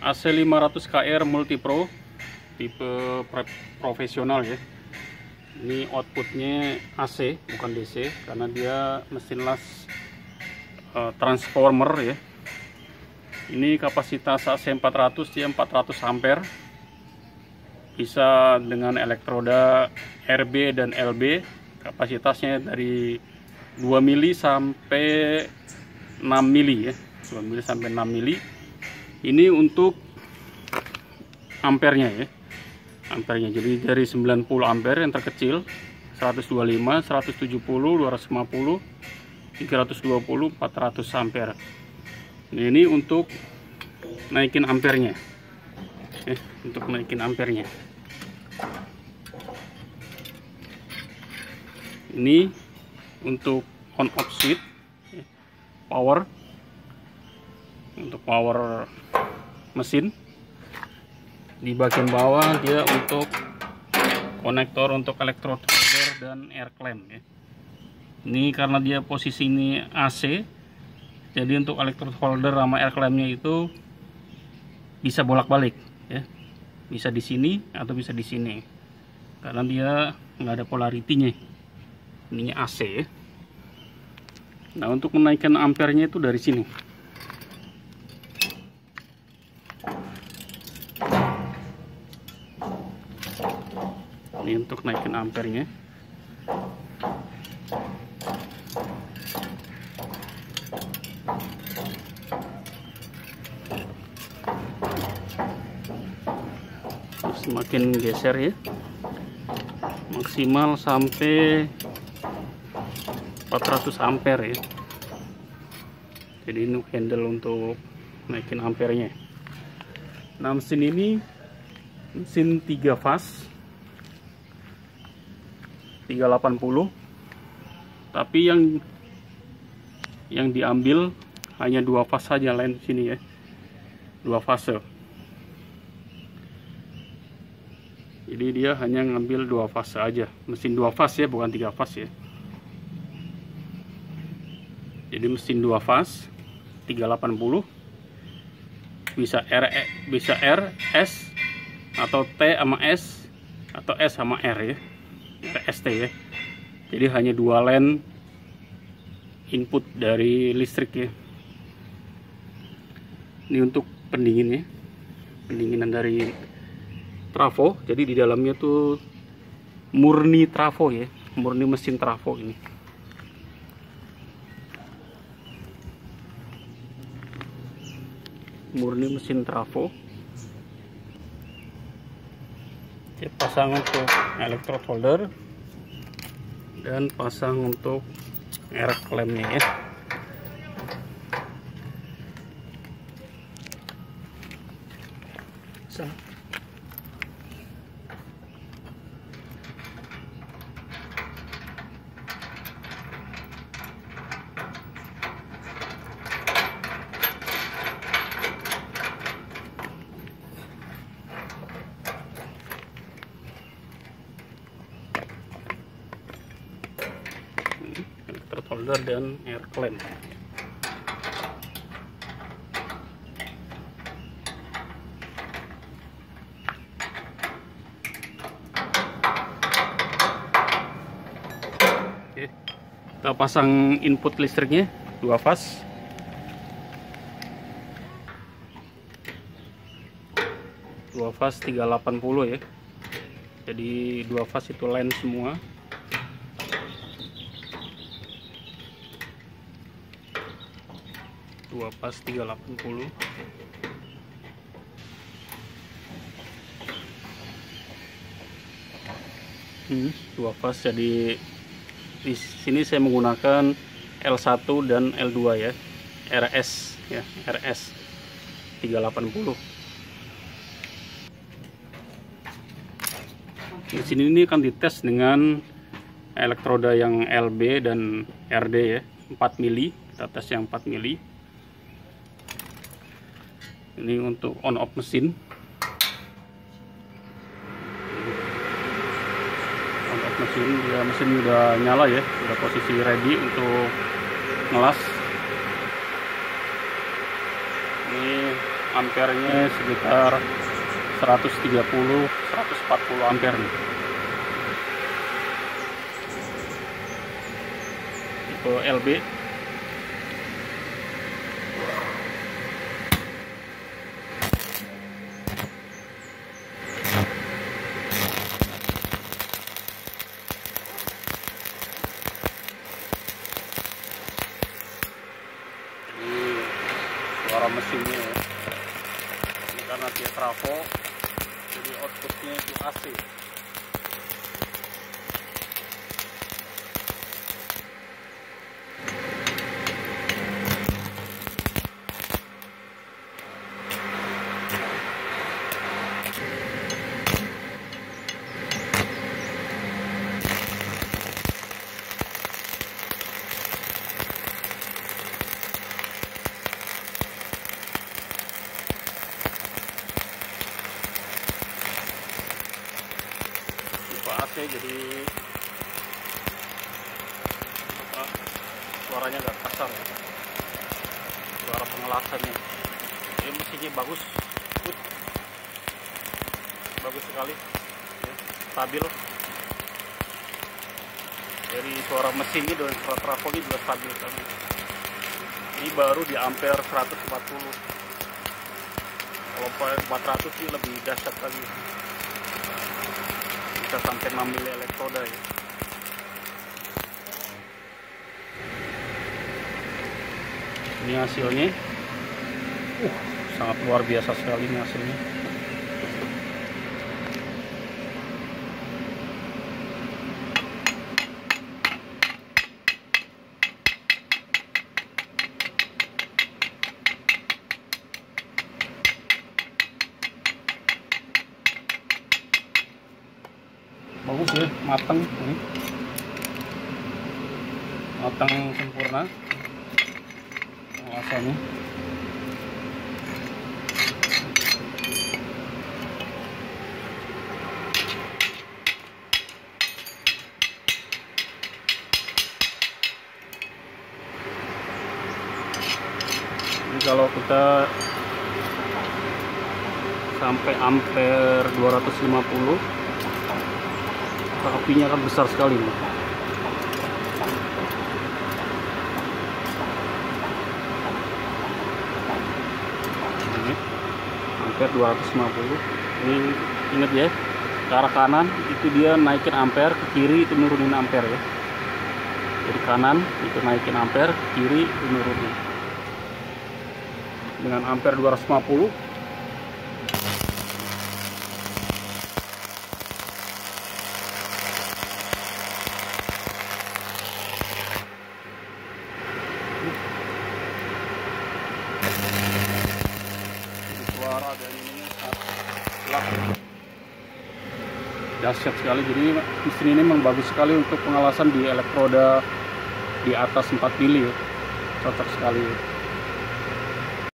AC500KR Multipro tipe profesional ya. Ini outputnya AC bukan DC karena dia mesin las transformer ya. Ini kapasitas AC400 dia 400 ampere, bisa dengan elektroda RB dan LB. Kapasitasnya dari 2 mili sampai 6 mili ya, 2 mili sampai 6 mili. Ini untuk ampernya ya, ampernya jadi dari 90 ampere yang terkecil, 125, 170, 250, 320, 400 ampere. Nah, ini untuk naikin ampernya untuk naikin ampernya. Ini untuk on off switch power, untuk power mesin. Di bagian bawah dia untuk konektor untuk electrode holder dan air clamp ya. Ini karena dia posisi ini AC, jadi untuk electrode holder sama air clampnya itu bisa bolak-balik ya, bisa di sini atau bisa di sini karena dia nggak ada polaritinya. Ininya AC ya. Nah, untuk menaikkan ampernya itu dari sini. Ini untuk naikin ampernya. Semakin geser ya, maksimal sampai 400 ampere ya. Jadi ini handle untuk naikin ampernya. Nah, mesin ini mesin 3 fase 380, tapi yang diambil hanya 2 fase saja, lain sini ya, 2 fase. Jadi dia hanya ngambil 2 fase aja, mesin 2 fase ya, bukan 3 fase ya. Jadi mesin 2 fase 380, bisa R, S, atau T sama S, atau S sama R ya, RST ya. Jadi hanya 2 line input dari listrik ya. Ini untuk pendingin ya, pendinginan dari trafo. Jadi di dalamnya tuh murni trafo ya, murni mesin trafo ini. Murni mesin trafo. Dia pasang untuk electrode holder dan pasang untuk air clampnya ya. Electrode holder dan air clamp. Oke, kita pasang input listriknya 2 fase. Dua fase 380 ya. Jadi 2 fase itu line semua. Dua fase 380. Dua fase. Jadi di sini saya menggunakan L1 dan L2 ya. RS ya, RS 380. Di sini ini akan dites dengan elektroda yang LB dan RD ya, 4 mili. Kita tes yang 4 mili. Ini untuk on off mesin. On off mesin, dia mesin udah nyala ya, udah posisi ready untuk ngelas. Ini ampernya sekitar 130-140 ampere nih. Tipe LB. Suara mesinnya ya. Ini karena dia trafo, jadi outputnya itu AC. AC jadi suaranya agak kasar ya. Suara pengelasannya ini mesinnya bagus sekali ya, stabil dari suara mesinnya dan suara trafonya juga stabil sekali. Ini baru di ampere 140, kalau 400 sih lebih dahsyat lagi, bisa sampai 6 mili elektroda ya. Ini hasilnya sangat luar biasa sekali ini hasilnya. Bagus ya, matang ini, matang sempurna pengelasannya. Ini kalau kita sampai ampere 250, apinya kan besar sekali nih. Ini ampere 250. Ini ingat ya, ke arah kanan itu dia naikin ampere, ke kiri itu nurunin ampere ya. Jadi kanan itu naikin ampere, kiri itu nurunin. Dengan ampere 250 suara dan ini dahsyat sekali. Jadi mesin ini memang bagus sekali untuk pengelasan di elektroda di atas 4 mili ya. Cocok sekali.